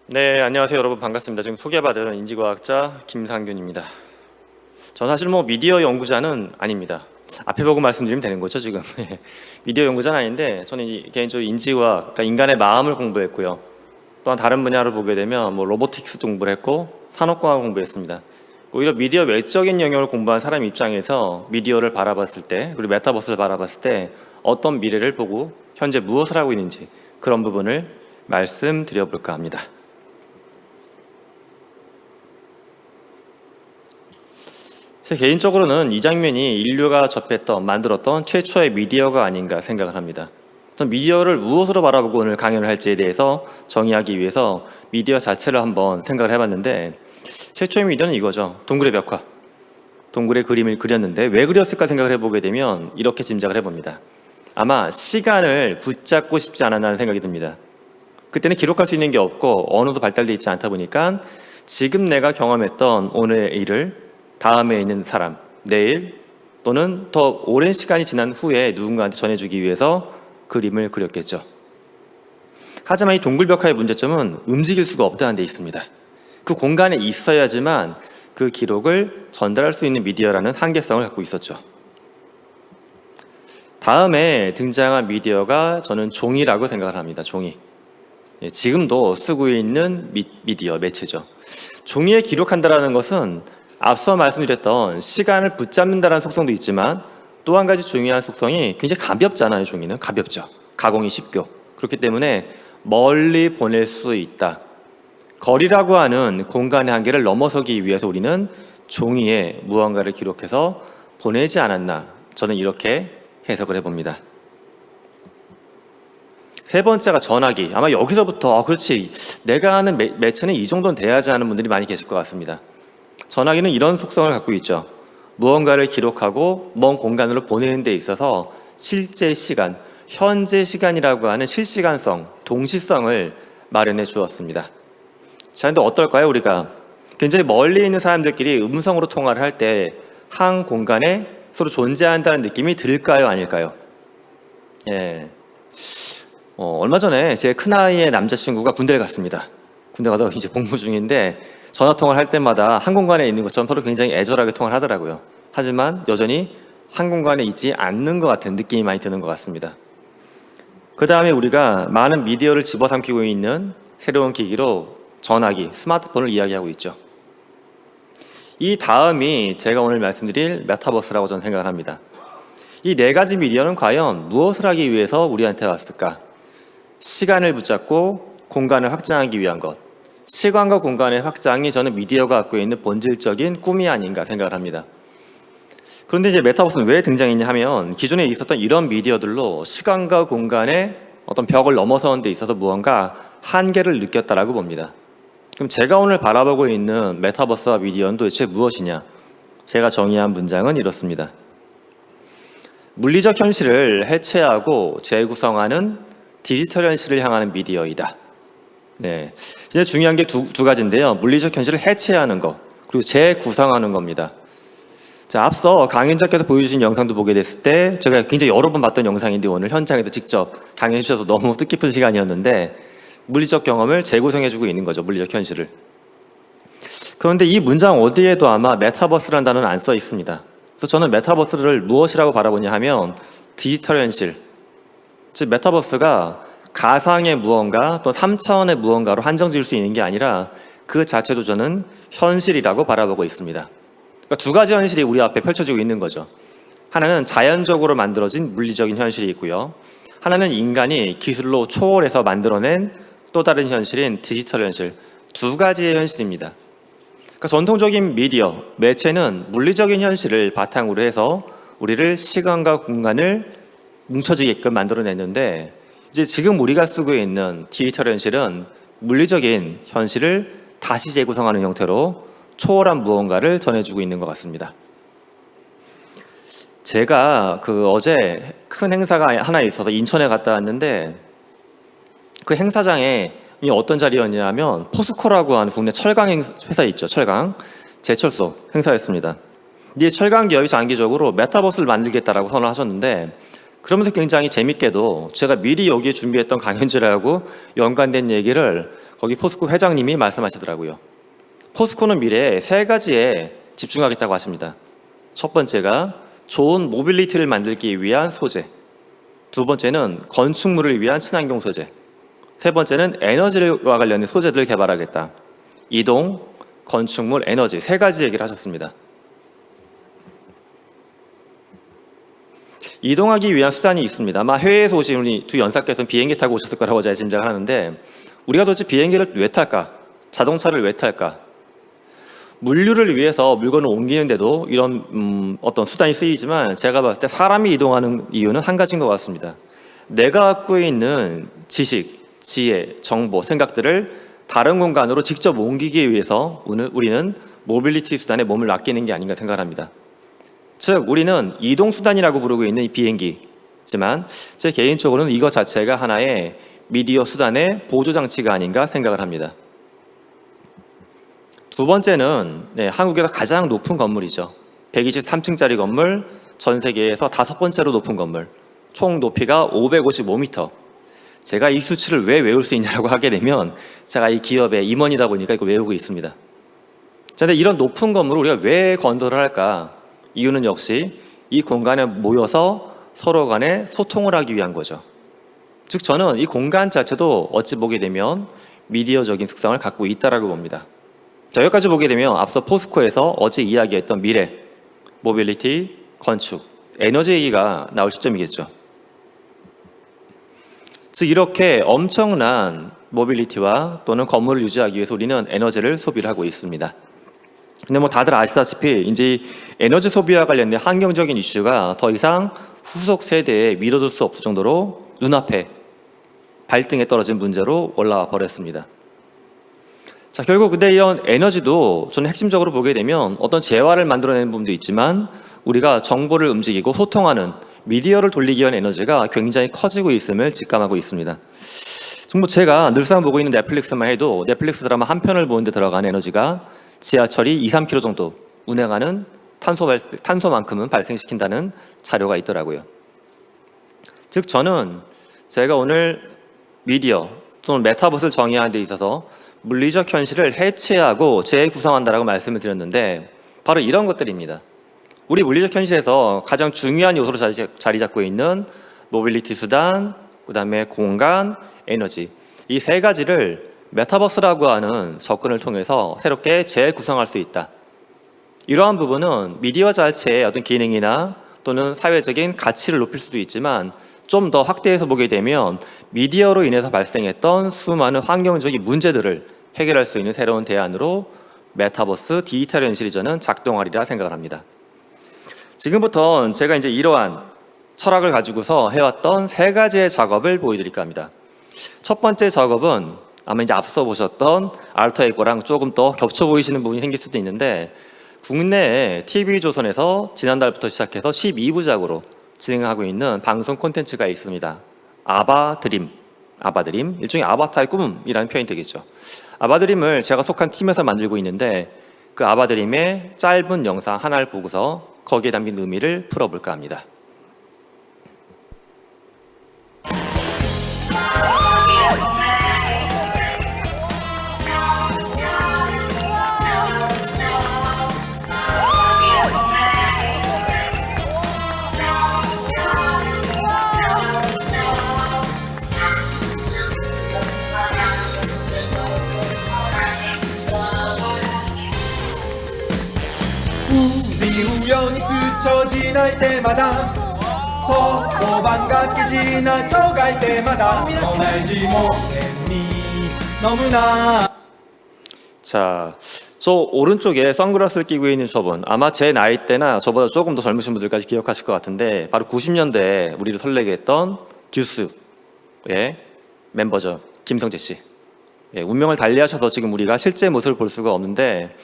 네, 안녕하세요 여러분, 반갑습니다. 지금 소개받은 인지과학자 김상균입니다. 저 사실 미디어 연구자는 아닙니다. 앞에 보고 말씀드리면 되는 거죠 지금. 미디어 연구자는 아닌데 저는 개인적으로 인지과학, 그러니까 인간의 마음을 공부했고요. 또한 다른 분야를 보게 되면 로보틱스 공부를 했고 산업공학 공부했습니다. 오히려 미디어 외적인 영역을 공부한 사람 입장에서 미디어를 바라봤을 때, 그리고 메타버스를 바라봤을 때 어떤 미래를 보고 현재 무엇을 하고 있는지, 그런 부분을 말씀드려볼까 합니다. 제 개인적으로는 이 장면이 인류가 만들었던 최초의 미디어가 아닌가 생각을 합니다. 전 미디어를 무엇으로 바라보고 오늘 강연을 할지에 대해서 정의하기 위해서 미디어 자체를 한번 생각을 해봤는데, 최초의 미디어는 이거죠. 동굴의 벽화. 동굴의 그림을 그렸는데 왜 그렸을까 생각을 해보게 되면 이렇게 짐작을 해봅니다. 아마 시간을 붙잡고 싶지 않았나는 생각이 듭니다. 그때는 기록할 수 있는 게 없고 언어도 발달되어 있지 않다 보니까 지금 내가 경험했던 오늘의 일을 다음에 있는 사람, 내일 또는 더 오랜 시간이 지난 후에 누군가한테 전해주기 위해서 그림을 그렸겠죠. 하지만 이 동굴벽화의 문제점은 움직일 수가 없다는 데 있습니다. 그 공간에 있어야지만 그 기록을 전달할 수 있는 미디어라는 한계성을 갖고 있었죠. 다음에 등장한 미디어가 저는 종이라고 생각을 합니다. 종이. 지금도 쓰고 있는 미디어, 매체죠. 종이에 기록한다는 것은 앞서 말씀드렸던 시간을 붙잡는다는 속성도 있지만 또 한 가지 중요한 속성이 굉장히 가볍잖아요. 종이는 가볍죠. 가공이 쉽고. 그렇기 때문에 멀리 보낼 수 있다. 거리라고 하는 공간의 한계를 넘어서기 위해서 우리는 종이에 무언가를 기록해서 보내지 않았나, 저는 이렇게 해석을 해봅니다. 세 번째가 전화기. 아마 여기서부터 그렇지, 내가 아는 매체는 이 정도는 돼야지 하는 분들이 많이 계실 것 같습니다. 전화기는 이런 속성을 갖고 있죠. 무언가를 기록하고 먼 공간으로 보내는 데 있어서 실제 시간, 현재 시간이라고 하는 실시간성, 동시성을 마련해 주었습니다. 자, 근데 어떨까요? 우리가 굉장히 멀리 있는 사람들끼리 음성으로 통화를 할 때 한 공간에 서로 존재한다는 느낌이 들까요? 아닐까요? 예. 얼마 전에 제 큰아이의 남자친구가 군대를 갔습니다. 군대 가서 이제 복무 중인데 전화 통화를 할 때마다 한 공간에 있는 것처럼 서로 굉장히 애절하게 통화를 하더라고요. 하지만 여전히 한 공간에 있지 않는 것 같은 느낌이 많이 드는 것 같습니다. 그 다음에 우리가 많은 미디어를 집어삼키고 있는 새로운 기기로 전화기, 스마트폰을 이야기하고 있죠. 이 다음이 제가 오늘 말씀드릴 메타버스라고 저는 생각을 합니다. 이 네 가지 미디어는 과연 무엇을 하기 위해서 우리한테 왔을까? 시간을 붙잡고 공간을 확장하기 위한 것. 시간과 공간의 확장이 저는 미디어가 갖고 있는 본질적인 꿈이 아닌가 생각을 합니다. 그런데 이제 메타버스는 왜 등장했냐 하면 기존에 있었던 이런 미디어들로 시간과 공간의 어떤 벽을 넘어서는 데 있어서 무언가 한계를 느꼈다라고 봅니다. 그럼 제가 오늘 바라보고 있는 메타버스와 미디어는 도대체 무엇이냐? 제가 정의한 문장은 이렇습니다. 물리적 현실을 해체하고 재구성하는 디지털 현실을 향하는 미디어이다. 네, 이제 중요한 게 두 가지인데요. 물리적 현실을 해체하는 것, 그리고 재구성하는 겁니다. 자, 앞서 강연자께서 보여주신 영상도 보게 됐을 때 제가 굉장히 여러 번 봤던 영상인데 오늘 현장에서 직접 강연해 주셔서 너무 뜻깊은 시간이었는데, 물리적 경험을 재구성해주고 있는 거죠. 물리적 현실을. 그런데 이 문장 어디에도 아마 메타버스라는 단어는 안 써 있습니다. 그래서 저는 메타버스를 무엇이라고 바라보냐 하면 디지털 현실, 즉 메타버스가 가상의 무언가 또 3차원의 무언가로 한정 지을 수 있는 게 아니라 그 자체도 저는 현실이라고 바라보고 있습니다. 그러니까 두 가지 현실이 우리 앞에 펼쳐지고 있는 거죠. 하나는 자연적으로 만들어진 물리적인 현실이 있고요. 하나는 인간이 기술로 초월해서 만들어낸 또 다른 현실인 디지털 현실. 두 가지의 현실입니다. 그러니까 전통적인 미디어, 매체는 물리적인 현실을 바탕으로 해서 우리를 시간과 공간을 뭉쳐지게끔 만들어냈는데, 이제 지금 우리가 쓰고 있는 디지털 현실은 물리적인 현실을 다시 재구성하는 형태로 초월한 무언가를 전해주고 있는 것 같습니다. 제가 어제 큰 행사가 하나 있어서 인천에 갔다 왔는데, 그 행사장에 어떤 자리였냐면 포스코라고 하는 국내 철강 회사 있죠. 철강 제철소 행사였습니다. 이 철강 기업이 장기적으로 메타버스를 만들겠다라고 선언을 하셨는데, 그러면서 굉장히 재밌게도 제가 미리 여기에 준비했던 강연지라고 연관된 얘기를 거기 포스코 회장님이 말씀하시더라고요. 포스코는 미래에 세 가지에 집중하겠다고 하십니다. 첫 번째가 좋은 모빌리티를 만들기 위한 소재, 두 번째는 건축물을 위한 친환경 소재, 세 번째는 에너지와 관련된 소재들을 개발하겠다. 이동, 건축물, 에너지 세 가지 얘기를 하셨습니다. 이동하기 위한 수단이 있습니다. 아마 해외에서 오신 우리 두 연사께서는 비행기 타고 오셨을 거라고 제가 짐작을 하는데, 우리가 도대체 비행기를 왜 탈까? 자동차를 왜 탈까? 물류를 위해서 물건을 옮기는데도 이런 어떤 수단이 쓰이지만, 제가 봤을 때 사람이 이동하는 이유는 한 가지인 것 같습니다. 내가 갖고 있는 지식, 지혜, 정보, 생각들을 다른 공간으로 직접 옮기기 위해서 우리는 모빌리티 수단에 몸을 맡기는 게 아닌가 생각합니다. 즉 우리는 이동수단이라고 부르고 있는 이 비행기지만, 제 개인적으로는 이것 자체가 하나의 미디어 수단의 보조장치가 아닌가 생각을 합니다. 두 번째는 한국에서 가장 높은 건물이죠. 123층짜리 건물, 전 세계에서 5번째로 높은 건물, 총 높이가 555m. 제가 이 수치를 왜 외울 수 있냐고 하게 되면, 제가 이 기업의 임원이다 보니까 이거 외우고 있습니다. 그런데 이런 높은 건물을 우리가 왜 건설을 할까? 이유는 역시 이 공간에 모여서 서로 간에 소통을 하기 위한 거죠. 즉 저는 이 공간 자체도 어찌 보게 되면 미디어적인 특성을 갖고 있다라고 봅니다. 자, 여기까지 보게 되면 앞서 포스코에서 어제 이야기했던 미래, 모빌리티, 건축, 에너지 얘기가 나올 시점이겠죠. 즉 이렇게 엄청난 모빌리티와 또는 건물을 유지하기 위해서 우리는 에너지를 소비를 하고 있습니다. 근데 뭐 다들 아시다시피 이제 에너지 소비와 관련된 환경적인 이슈가 더 이상 후속 세대에 미뤄둘 수 없을 정도로 눈앞에 발등에 떨어진 문제로 올라와 버렸습니다. 자, 결국 근데 이런 에너지도 저는 핵심적으로 보게 되면 어떤 재화를 만들어내는 부분도 있지만, 우리가 정보를 움직이고 소통하는 미디어를 돌리기 위한 에너지가 굉장히 커지고 있음을 직감하고 있습니다. 정말 제가 늘상 보고 있는 넷플릭스만 해도 넷플릭스 드라마 한 편을 보는데 들어가는 에너지가 지하철이 2-3km 정도 운행하는 탄소만큼은 발생시킨다는 자료가 있더라고요. 즉 저는 제가 오늘 미디어 또는 메타버스를 정의하는 데 있어서 물리적 현실을 해체하고 재구성한다라고 말씀을 드렸는데, 바로 이런 것들입니다. 우리 물리적 현실에서 가장 중요한 요소로 자리 잡고 있는 모빌리티 수단, 그 다음에 공간, 에너지, 이 세 가지를 메타버스라고 하는 접근을 통해서 새롭게 재구성할 수 있다. 이러한 부분은 미디어 자체의 어떤 기능이나 또는 사회적인 가치를 높일 수도 있지만, 좀 더 확대해서 보게 되면 미디어로 인해서 발생했던 수많은 환경적인 문제들을 해결할 수 있는 새로운 대안으로 메타버스, 디지털 현실이 저는 작동하리라 생각을 합니다. 지금부터 제가 이제 이러한 철학을 가지고서 해왔던 세 가지의 작업을 보여드릴까 합니다. 첫 번째 작업은 아마 이제 앞서 보셨던 알터에고랑 조금 더 겹쳐 보이시는 부분이 생길 수도 있는데, 국내에 TV조선에서 지난달부터 시작해서 12부작으로 진행하고 있는 방송 콘텐츠가 있습니다. 아바드림, 일종의 아바타의 꿈이라는 표현이 되겠죠. 아바드림을 제가 속한 팀에서 만들고 있는데, 그 아바드림의 짧은 영상 하나를 보고서 거기에 담긴 의미를 풀어볼까 합니다. 우리 우연히 스쳐 지날 때마다 서로 반갑게 지나쳐갈 때마다 넌 알지 못했니 너무나. 자, 저 오른쪽에 선글라스를 끼고 있는 저분, 아마 제 나이 때나 저보다 조금 더 젊으신 분들까지 기억하실 것 같은데, 바로 90년대에 우리를 설레게 했던 듀스의 멤버죠. 김성재 씨. 운명을 달리하셔서 지금 우리가 실제 모습을 볼 수가 없는데,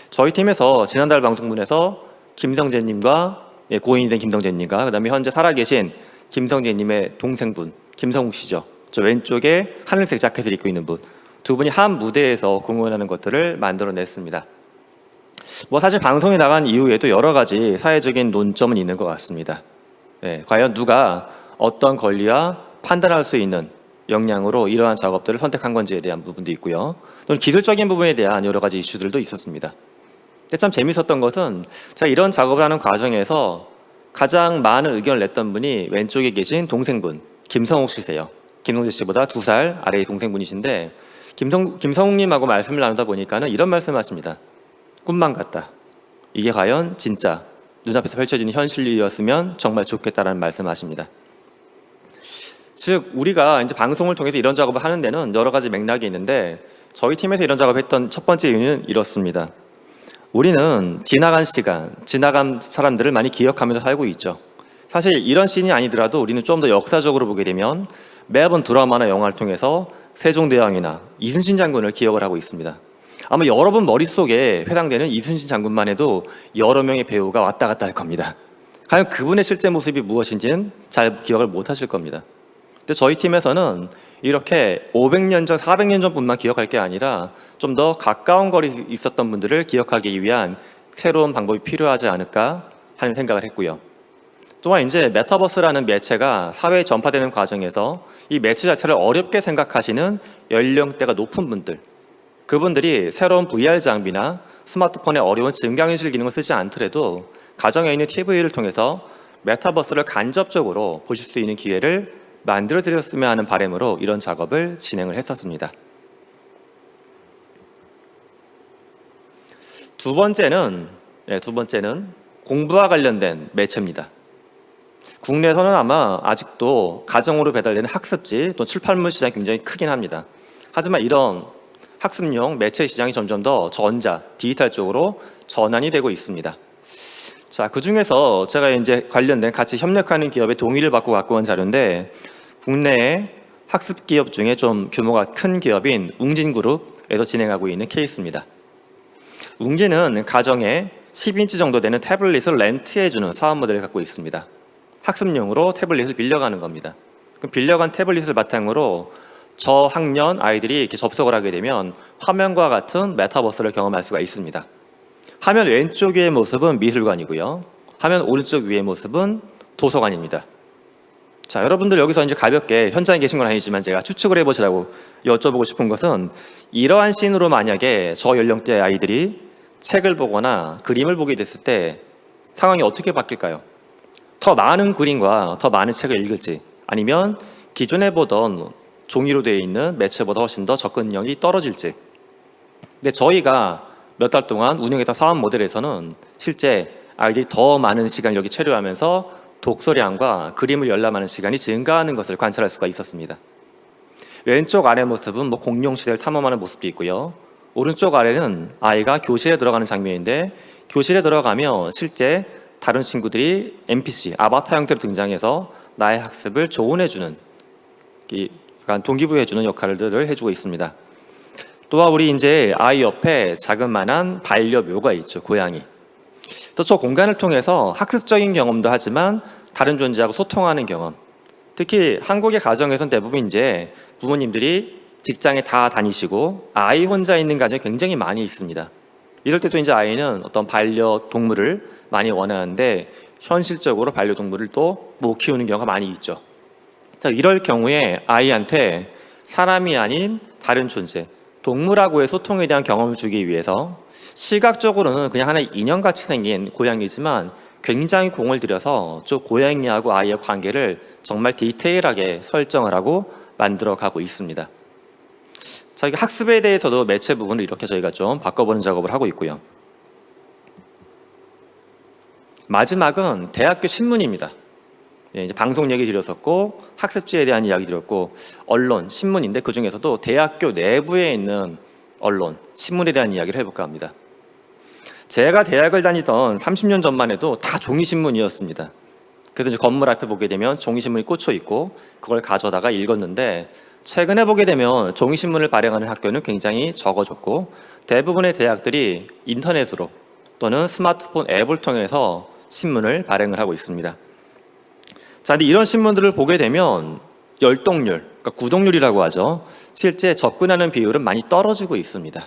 저희 팀에서 지난달 방송분에서 김성재님과 고인이 된 김성재님과, 그 다음에 현재 살아계신 김성재님의 동생분 김성욱 씨죠. 저 왼쪽에 하늘색 자켓을 입고 있는 분, 두 분이 한 무대에서 공연하는 것들을 만들어냈습니다. 뭐 사실 방송에 나간 이후에도 여러 가지 사회적인 논점은 있는 것 같습니다. 과연 누가 어떤 권리와 판단할 수 있는 역량으로 이러한 작업들을 선택한 건지에 대한 부분도 있고요. 또는 기술적인 부분에 대한 여러 가지 이슈들도 있었습니다. 근데 참 재밌었던 것은 제가 이런 작업을 하는 과정에서 가장 많은 의견을 냈던 분이 왼쪽에 계신 동생분 김성욱 씨세요. 김성재 씨보다 2살 아래의 동생분이신데 김성욱님하고 말씀을 나누다 보니까는 이런 말씀하십니다. 꿈만 같다. 이게 과연 진짜 눈앞에서 펼쳐지는 현실이었으면 정말 좋겠다라는 말씀하십니다. 즉 우리가 이제 방송을 통해서 이런 작업을 하는 데는 여러 가지 맥락이 있는데 저희 팀에서 이런 작업을 했던 첫 번째 이유는 이렇습니다. 우리는 지나간 시간, 지나간 사람들을 많이 기억하면서 살고 있죠. 사실 이런 씬이 아니더라도 우리는 좀 더 역사적으로 보게 되면 매번 드라마나 영화를 통해서 세종대왕이나 이순신 장군을 기억을 하고 있습니다. 아마 여러분 머릿속에 해당되는 이순신 장군만 해도 여러 명의 배우가 왔다 갔다 할 겁니다. 과연 그분의 실제 모습이 무엇인지는 잘 기억을 못 하실 겁니다. 근데 저희 팀에서는 이렇게 500년 전, 400년 전뿐만 기억할 게 아니라 좀 더 가까운 거리에 있었던 분들을 기억하기 위한 새로운 방법이 필요하지 않을까 하는 생각을 했고요. 또한 이제 메타버스라는 매체가 사회에 전파되는 과정에서 이 매체 자체를 어렵게 생각하시는 연령대가 높은 분들, 그분들이 새로운 VR 장비나 스마트폰의 어려운 증강현실 기능을 쓰지 않더라도 가정에 있는 TV를 통해서 메타버스를 간접적으로 보실 수 있는 기회를 만들어드렸으면 하는 바람으로 이런 작업을 진행을 했었습니다. 두 번째는 공부와 관련된 매체입니다. 국내에서는 아마 아직도 가정으로 배달되는 학습지 또 출판물 시장이 굉장히 크긴 합니다. 하지만 이런 학습용 매체 시장이 점점 더 전자, 디지털 쪽으로 전환이 되고 있습니다. 자, 그 중에서 제가 이제 관련된 같이 협력하는 기업의 동의를 받고 갖고 온 자료인데 국내의 학습 기업 중에 좀 규모가 큰 기업인 웅진그룹에서 진행하고 있는 케이스입니다. 웅진은 가정에 10인치 정도 되는 태블릿을 렌트해주는 사업 모델을 갖고 있습니다. 학습용으로 태블릿을 빌려가는 겁니다. 그럼 빌려간 태블릿을 바탕으로 저학년 아이들이 이렇게 접속을 하게 되면 화면과 같은 메타버스를 경험할 수가 있습니다. 화면 왼쪽 위의 모습은 미술관이고요. 화면 오른쪽 위의 모습은 도서관입니다. 자, 여러분들 여기서 이제 가볍게 현장에 계신 건 아니지만 제가 추측을 해보시라고 여쭤보고 싶은 것은 이러한 씬으로 만약에 저 연령대의 아이들이 책을 보거나 그림을 보게 됐을 때 상황이 어떻게 바뀔까요? 더 많은 그림과 더 많은 책을 읽을지 아니면 기존에 보던 종이로 되어 있는 매체보다 훨씬 더 접근력이 떨어질지. 근데 저희가 몇 달 동안 운영했던 사업 모델에서는 실제 아이들이 더 많은 시간을 여기 체류하면서 독서량과 그림을 열람하는 시간이 증가하는 것을 관찰할 수가 있었습니다. 왼쪽 아래 모습은 공룡 시대를 탐험하는 모습도 있고요. 오른쪽 아래는 아이가 교실에 들어가는 장면인데 교실에 들어가면 실제 다른 친구들이 NPC, 아바타 형태로 등장해서 나의 학습을 조언해주는, 약간 동기부여해주는 역할들을 해주고 있습니다. 또한 우리 이제 아이 옆에 자그마한 반려묘가 있죠, 고양이. 그래서 저 공간을 통해서 학습적인 경험도 하지만 다른 존재하고 소통하는 경험. 특히 한국의 가정에서는 대부분 이제 부모님들이 직장에 다 다니시고 아이 혼자 있는 가정이 굉장히 많이 있습니다. 이럴 때도 이제 아이는 어떤 반려동물을 많이 원하는데 현실적으로 반려동물을 또 못 키우는 경우가 많이 있죠. 이럴 경우에 아이한테 사람이 아닌 다른 존재, 동물하고의 소통에 대한 경험을 주기 위해서 시각적으로는 그냥 하나의 인형같이 생긴 고양이지만 굉장히 공을 들여서 저 고양이하고 아이의 관계를 정말 디테일하게 설정을 하고 만들어가고 있습니다. 자, 이게 학습에 대해서도 매체 부분을 이렇게 저희가 좀 바꿔보는 작업을 하고 있고요. 마지막은 대학교 신문입니다. 이제 방송 얘기 드렸었고 학습지에 대한 이야기 드렸고 언론, 신문인데 그 중에서도 대학교 내부에 있는 언론, 신문에 대한 이야기를 해볼까 합니다. 제가 대학을 다니던 30년 전만 해도 다 종이신문이었습니다. 그래서 이제 건물 앞에 보게 되면 종이신문이 꽂혀 있고 그걸 가져다가 읽었는데 최근에 보게 되면 종이신문을 발행하는 학교는 굉장히 적어졌고 대부분의 대학들이 인터넷으로 또는 스마트폰 앱을 통해서 신문을 발행을 하고 있습니다. 자, 근데 이런 신문들을 보게 되면 열독률, 그러니까 구독률이라고 하죠. 실제 접근하는 비율은 많이 떨어지고 있습니다.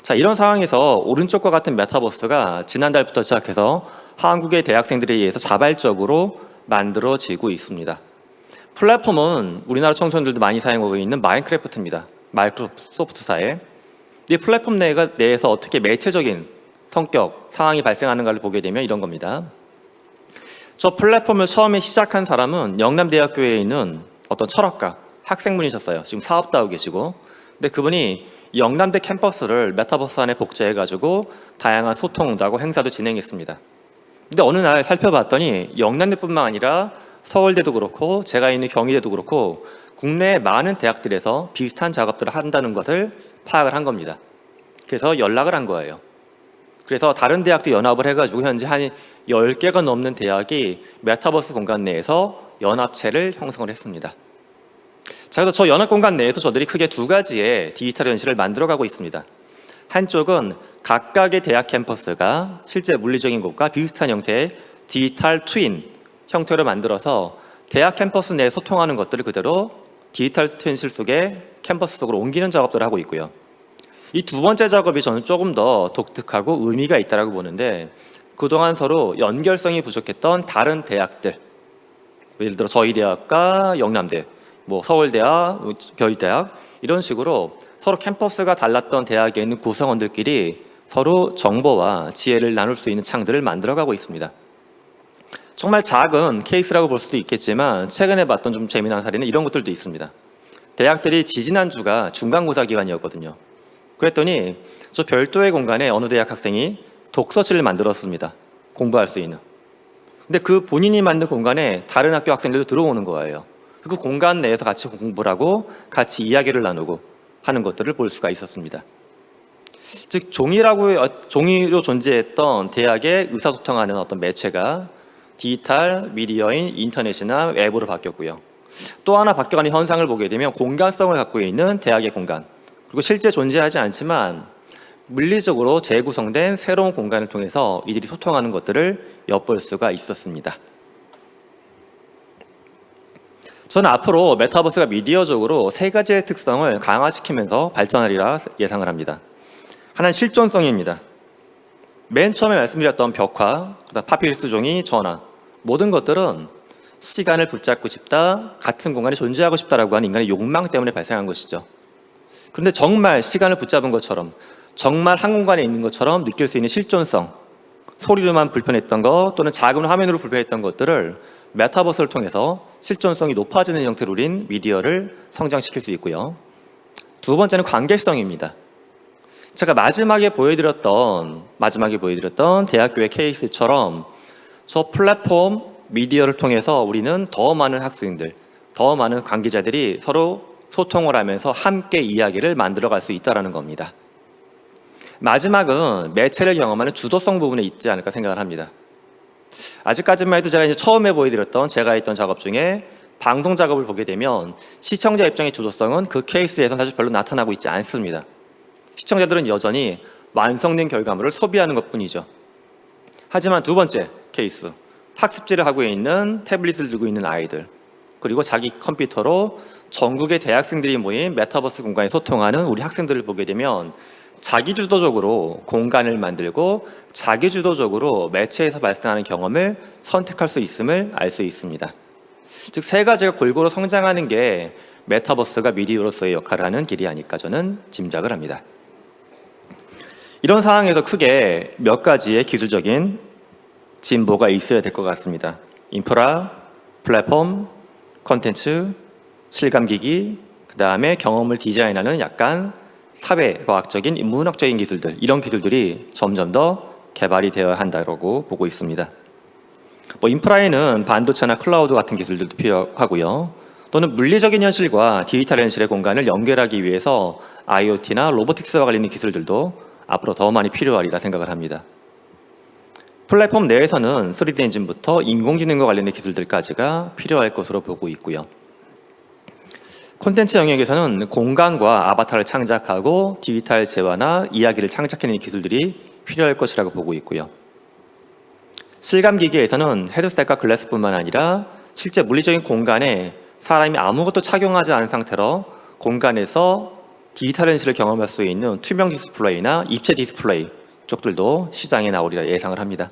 자, 이런 상황에서 오른쪽과 같은 메타버스가 지난달부터 시작해서 한국의 대학생들에 의해서 자발적으로 만들어지고 있습니다. 플랫폼은 우리나라 청소년들도 많이 사용하고 있는 마인크래프트입니다. 마이크로소프트사의. 이 플랫폼 내에서 어떻게 매체적인 성격, 상황이 발생하는가를 보게 되면 이런 겁니다. 저 플랫폼을 처음에 시작한 사람은 영남대학교에 있는 어떤 철학가, 학생분이셨어요. 지금 사업도 하고 계시고. 근데 그분이 영남대 캠퍼스를 메타버스 안에 복제해가지고 다양한 소통도 하고 행사도 진행했습니다. 근데 어느 날 살펴봤더니 영남대뿐만 아니라 서울대도 그렇고 제가 있는 경희대도 그렇고 국내 많은 대학들에서 비슷한 작업들을 한다는 것을 파악을 한 겁니다. 그래서 연락을 한 거예요. 그래서 다른 대학도 연합을 해가지고 현재 한 10개가 넘는 대학이 메타버스 공간 내에서 연합체를 형성을 했습니다. 자, 그래서 저 연합 공간 내에서 저들이 크게 두 가지의 디지털 현실을 만들어가고 있습니다. 한쪽은 각각의 대학 캠퍼스가 실제 물리적인 곳과 비슷한 형태의 디지털 트윈 형태로 만들어서 대학 캠퍼스 내에 소통하는 것들을 그대로 디지털 현실 속에 캠퍼스 속으로 옮기는 작업들을 하고 있고요. 이 두 번째 작업이 저는 조금 더 독특하고 의미가 있다고 보는데, 그동안 서로 연결성이 부족했던 다른 대학들, 예를 들어 저희 대학과 영남대, 서울대학, 경희대학 이런 식으로 서로 캠퍼스가 달랐던 대학에 있는 구성원들끼리 서로 정보와 지혜를 나눌 수 있는 창들을 만들어가고 있습니다. 정말 작은 케이스라고 볼 수도 있겠지만 최근에 봤던 좀 재미난 사례는 이런 것들도 있습니다. 대학들이 지지난주가 중간고사 기간이었거든요. 그랬더니 저 별도의 공간에 어느 대학 학생이 독서실을 만들었습니다. 공부할 수 있는. 근데 그 본인이 만든 공간에 다른 학교 학생들도 들어오는 거예요. 그 공간 내에서 같이 공부를 하고 같이 이야기를 나누고 하는 것들을 볼 수가 있었습니다. 즉 종이로 존재했던 대학의 의사소통하는 어떤 매체가 디지털 미디어인 인터넷이나 웹으로 바뀌었고요. 또 하나 바뀌어가는 현상을 보게 되면 공간성을 갖고 있는 대학의 공간, 그리고 실제 존재하지 않지만 물리적으로 재구성된 새로운 공간을 통해서 이들이 소통하는 것들을 엿볼 수가 있었습니다. 저는 앞으로 메타버스가 미디어적으로 세 가지의 특성을 강화시키면서 발전하리라 예상을 합니다. 하나는 실존성입니다. 맨 처음에 말씀드렸던 벽화, 파피루스 종이, 전화, 모든 것들은 시간을 붙잡고 싶다, 같은 공간에 존재하고 싶다라고 하는 인간의 욕망 때문에 발생한 것이죠. 그런데 정말 시간을 붙잡은 것처럼, 정말 한 공간에 있는 것처럼 느낄 수 있는 실존성, 소리로만 불편했던 것 또는 작은 화면으로 불편했던 것들을 메타버스를 통해서 실존성이 높아지는 형태로 우린 미디어를 성장시킬 수 있고요. 두 번째는 관계성입니다. 제가 마지막에 보여드렸던 대학교의 케이스처럼 저 플랫폼 미디어를 통해서 우리는 더 많은 학생들, 더 많은 관계자들이 서로 소통을 하면서 함께 이야기를 만들어갈 수 있다는 겁니다. 마지막은 매체를 경험하는 주도성 부분에 있지 않을까 생각을 합니다. 아직까지만 해도 제가 처음에 보여드렸던 제가 했던 작업 중에 방송 작업을 보게 되면 시청자 입장의 주도성은 그 케이스에서는 사실 별로 나타나고 있지 않습니다. 시청자들은 여전히 완성된 결과물을 소비하는 것뿐이죠. 하지만 두 번째 케이스, 학습지를 하고 있는 태블릿을 들고 있는 아이들, 그리고 자기 컴퓨터로 전국의 대학생들이 모인 메타버스 공간에 소통하는 우리 학생들을 보게 되면 자기주도적으로 공간을 만들고 자기주도적으로 매체에서 발생하는 경험을 선택할 수 있음을 알 수 있습니다. 즉 세 가지가 골고루 성장하는 게 메타버스가 미디어로서의 역할을 하는 길이 아닐까 저는 짐작을 합니다. 이런 상황에서 크게 몇 가지의 기술적인 진보가 있어야 될 것 같습니다. 인프라, 플랫폼, 콘텐츠, 실감기기, 그 다음에 경험을 디자인하는 약간 사회과학적인 인문학적인 기술들, 이런 기술들이 점점 더 개발이 되어야 한다고 보고 있습니다. 인프라에는 반도체나 클라우드 같은 기술들도 필요하고요. 또는 물리적인 현실과 디지털 현실의 공간을 연결하기 위해서 IoT나 로보틱스와 관련된 기술들도 앞으로 더 많이 필요하리라 생각을 합니다. 플랫폼 내에서는 3D 엔진부터 인공지능과 관련된 기술들까지가 필요할 것으로 보고 있고요. 콘텐츠 영역에서는 공간과 아바타를 창작하고 디지털 재화나 이야기를 창작해내는 기술들이 필요할 것이라고 보고 있고요. 실감기기에서는 헤드셋과 글래스뿐만 아니라 실제 물리적인 공간에 사람이 아무것도 착용하지 않은 상태로 공간에서 디지털 현실을 경험할 수 있는 투명 디스플레이나 입체 디스플레이 쪽들도 시장에 나오리라 예상을 합니다.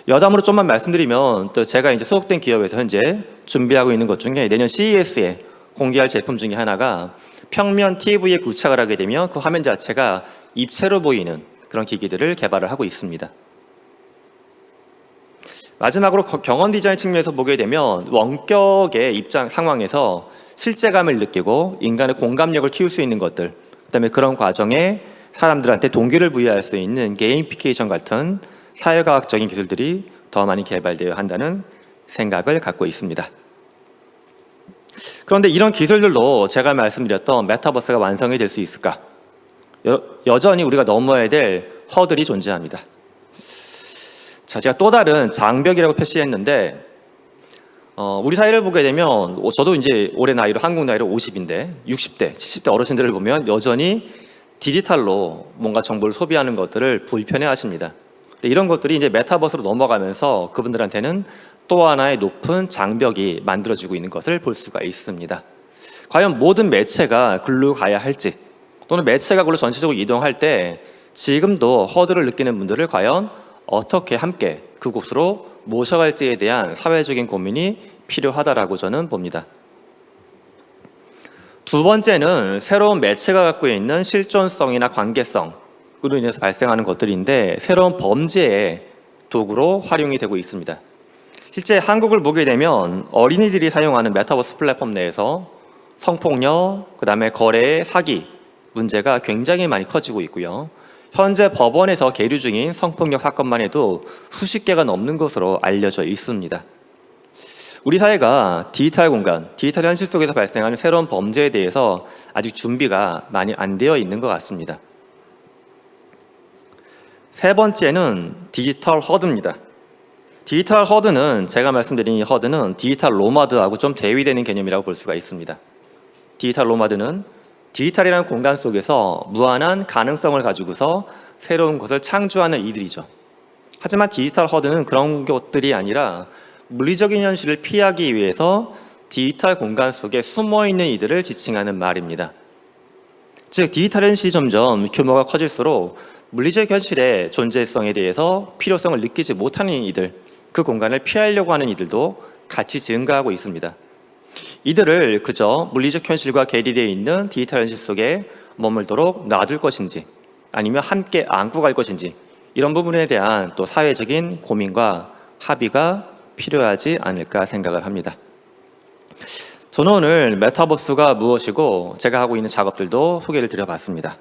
여담으로 좀만 말씀드리면 또 제가 이제 소속된 기업에서 현재 준비하고 있는 것 중에 내년 CES에 공개할 제품 중에 하나가 평면 TV에 부착을 하게 되면 그 화면 자체가 입체로 보이는 그런 기기들을 개발을 하고 있습니다. 마지막으로 경험 디자인 측면에서 보게 되면 원격의 입장 상황에서 실제감을 느끼고 인간의 공감력을 키울 수 있는 것들, 그다음에 그런 과정에 사람들한테 동기를 부여할 수 있는 게이미피케이션 같은 사회과학적인 기술들이 더 많이 개발되어야 한다는 생각을 갖고 있습니다. 그런데 이런 기술들도 제가 말씀드렸던 메타버스가 완성이 될 수 있을까? 여전히 우리가 넘어야 될 허들이 존재합니다. 자, 제가 또 다른 장벽이라고 표시했는데 우리 사회를 보게 되면 저도 이제 올해 나이로 한국 나이로 50인데 60대, 70대 어르신들을 보면 여전히 디지털로 뭔가 정보를 소비하는 것들을 불편해하십니다. 이런 것들이 이제 메타버스로 넘어가면서 그분들한테는 또 하나의 높은 장벽이 만들어지고 있는 것을 볼 수가 있습니다. 과연 모든 매체가 글로 가야 할지 또는 매체가 글로 전체적으로 이동할 때 지금도 허들을 느끼는 분들을 과연 어떻게 함께 그곳으로 모셔갈지에 대한 사회적인 고민이 필요하다라고 저는 봅니다. 두 번째는 새로운 매체가 갖고 있는 실존성이나 관계성으로 인해서 발생하는 것들인데 새로운 범죄의 도구로 활용이 되고 있습니다. 실제 한국을 보게 되면 어린이들이 사용하는 메타버스 플랫폼 내에서 성폭력, 그다음에 거래, 사기 문제가 굉장히 많이 커지고 있고요. 현재 법원에서 계류 중인 성폭력 사건만 해도 수십 개가 넘는 것으로 알려져 있습니다. 우리 사회가 디지털 공간, 디지털 현실 속에서 발생하는 새로운 범죄에 대해서 아직 준비가 많이 안 되어 있는 것 같습니다. 세 번째는 디지털 허드입니다. 디지털 허드는 제가 말씀드린 이 허드는 디지털 노마드하고 좀 대위되는 개념이라고 볼 수가 있습니다. 디지털 노마드는 디지털이라는 공간 속에서 무한한 가능성을 가지고서 새로운 것을 창조하는 이들이죠. 하지만 디지털 허드는 그런 것들이 아니라 물리적인 현실을 피하기 위해서 디지털 공간 속에 숨어있는 이들을 지칭하는 말입니다. 즉 디지털 현실이 점점 규모가 커질수록 물리적 현실의 존재성에 대해서 필요성을 느끼지 못하는 이들, 그 공간을 피하려고 하는 이들도 같이 증가하고 있습니다. 이들을 그저 물리적 현실과 괴리되어 있는 디지털 현실 속에 머물도록 놔둘 것인지 아니면 함께 안고 갈 것인지 이런 부분에 대한 또 사회적인 고민과 합의가 필요하지 않을까 생각을 합니다. 저는 오늘 메타버스가 무엇이고 제가 하고 있는 작업들도 소개를 드려봤습니다.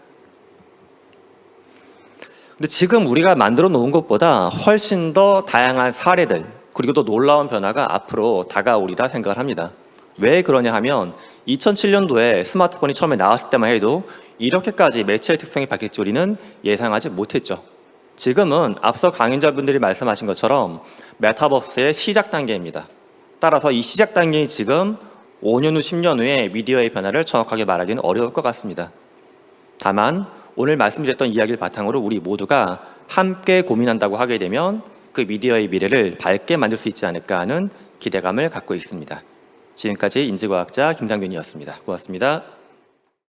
근데 지금 우리가 만들어 놓은 것보다 훨씬 더 다양한 사례들 그리고 또 놀라운 변화가 앞으로 다가오리라 생각을 합니다. 왜 그러냐 하면 2007년도에 스마트폰이 처음에 나왔을 때만 해도 이렇게까지 매체의 특성이 바뀔 줄 우리는 예상하지 못했죠. 지금은 앞서 강연자분들이 말씀하신 것처럼 메타버스의 시작 단계입니다. 따라서 이 시작 단계이 지금 5년 후, 10년 후에 미디어의 변화를 정확하게 말하기는 어려울 것 같습니다. 다만 오늘 말씀드렸던 이야기를 바탕으로 우리 모두가 함께 고민한다고 하게 되면 그 미디어의 미래를 밝게 만들 수 있지 않을까 하는 기대감을 갖고 있습니다. 지금까지 인지과학자 김상균이었습니다. 고맙습니다.